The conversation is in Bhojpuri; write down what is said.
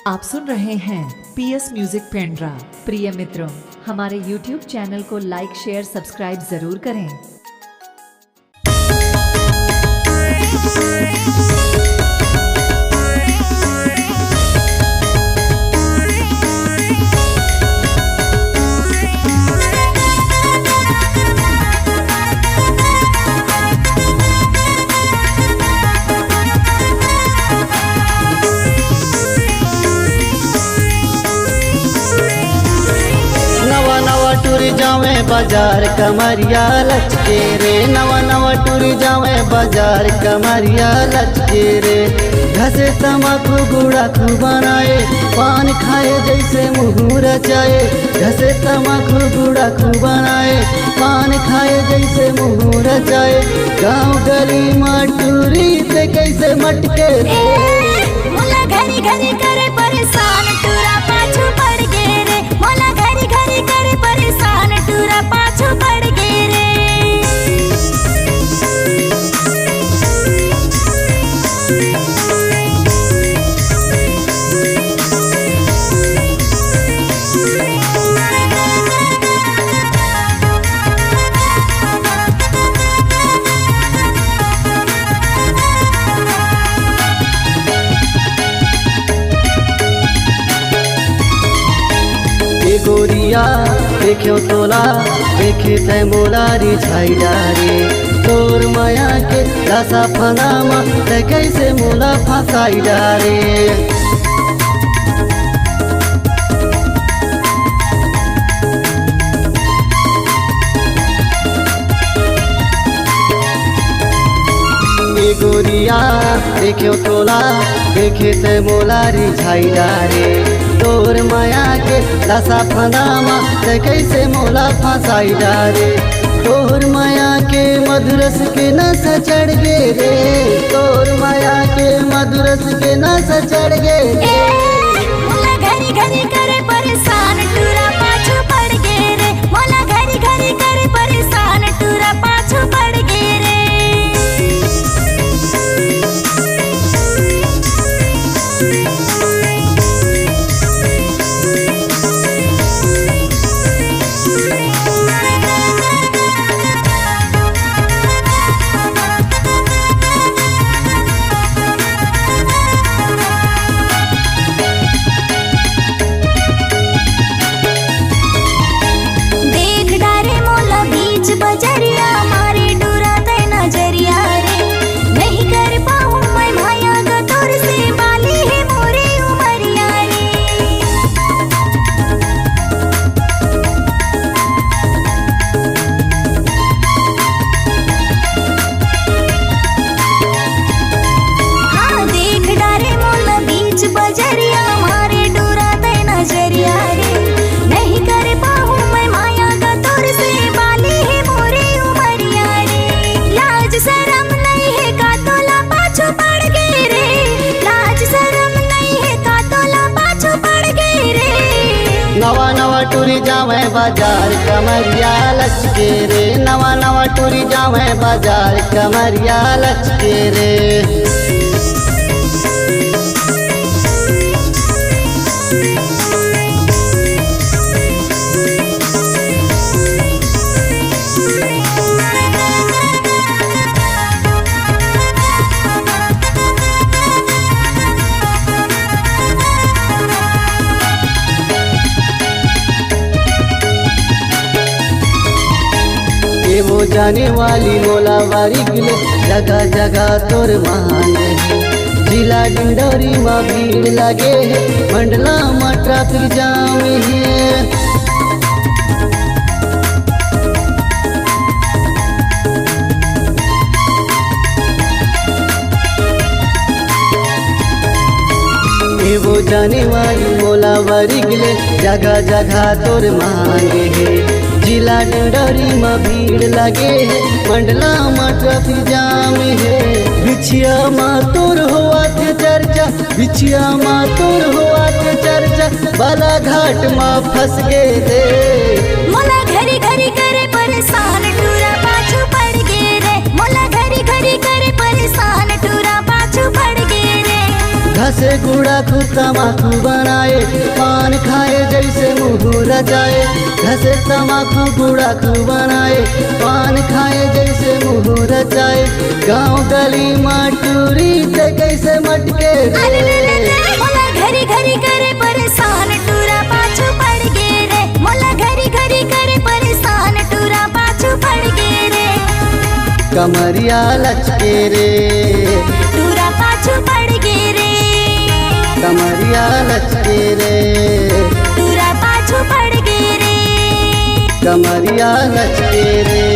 आप सुन रहे हैं पीएस म्यूजिक पेंड्रा। प्रिय मित्रों, हमारे YouTube चैनल को लाइक शेयर सब्सक्राइब जरूर करें। टूरी जावे बाजार कमरिया लचके रे, नवा नवा टूरी जावे बाजार कमरिया लचके रे। घसे तमाकू गुड़ाकू बनाए, पान खाए जैसे मुँह रचाए। घसे तमाकू गुड़ाकू बनाए, पान खाए जैसे मुँह रचाए। गाँव गली टूरी से कैसे मटके रे, मोला घरी घरी करे परेशान टूरा पाछू पड़ गे रे। मोला घरी घरी करे परेशान टूरा पाछू पड़ गे रे। गोरिया देखो तोला देखे तै मोलारी छाइला रे। तोर माया के दशा फनामा तै कैसे मोला फसाइला रे। गोरिया देखो तोला देखे तै मोलारी छाइला रे। तोर माया के दशा फनामा तै कैसे मोला फसाइला रे। तोर माया के मधुरस के नशा चढ़ गे रे। तोर माया के मधुरस के नशा चढ़ गे रे। मोला घरी घरी करे परेशान टूरा पाछू पड़ गे रे। मोला घरी घरी करे परेशान टूरा पाछू पड़ गे रे। बजरिया मारे डूरा तै नजरिया रे। नहीं कर पाऊँ मैं भाया गतोर से बाली है मोरे उमरिया रे। हाँ देख डारे मोला बीच बजरिया मारे डूरा तै नजरिया रे। नहीं कर पाऊँ मैं माया गतोर से बाली है मोरे उमरिया रे। लाज शरम नहीं है का तोला पाछू पड़ गे रे। लाज शरम नहीं है का तोला पाछू पड़ गे रे। नवा नवा टूरी जावे बाजार कमरिया लचके रे। नवा नवा टूरी जावे बाजार कमरिया लचके रे। वो जाने वाली मोला वारी गिले, जगह जगह तोर माने। जिला डिंडोरी में भीड़ लगे है, मंडला में ट्रैफिक जाम है। वो जाने वाली मोला वारी गिले, जगह जगह तोर मांगे है। जिला डिंडोरी में भीड़ लगे है, मंडला में ट्रैफिक जाम है। बिछिया माँ तोर हुआ थे चर्चा, बिछिया माँ तोर हुआ थे चर्चा। बाला घाट में फंस गे रे। मोला घरी घरी करे परेशान टूरा पाछू पड़ गे रे। मोला घरी घरी करे परेशान टूरा पाछू पड़ गे रे। घसे गुड़ाखू तमाकू बनाए, पान खाए जैसे मुँह रचाए। घसे तमाकू गुड़ाखू बनाए, पान खाए जैसे मुँह रचाए। गाँव गली माटूरी ते कैसे मटके रे। मोला घरी घरी करे परेशान टूरा पाछू पड़ गे रे। मोला घरी घरी करे परेशान टूरा पाछू पड़ गे रे। कमरिया लचके रे, टूरा पाछू पड़ गे रे। कमरिया लचके रे, टूरा पाछू पड़ गे रे। कमरिया लचके रे।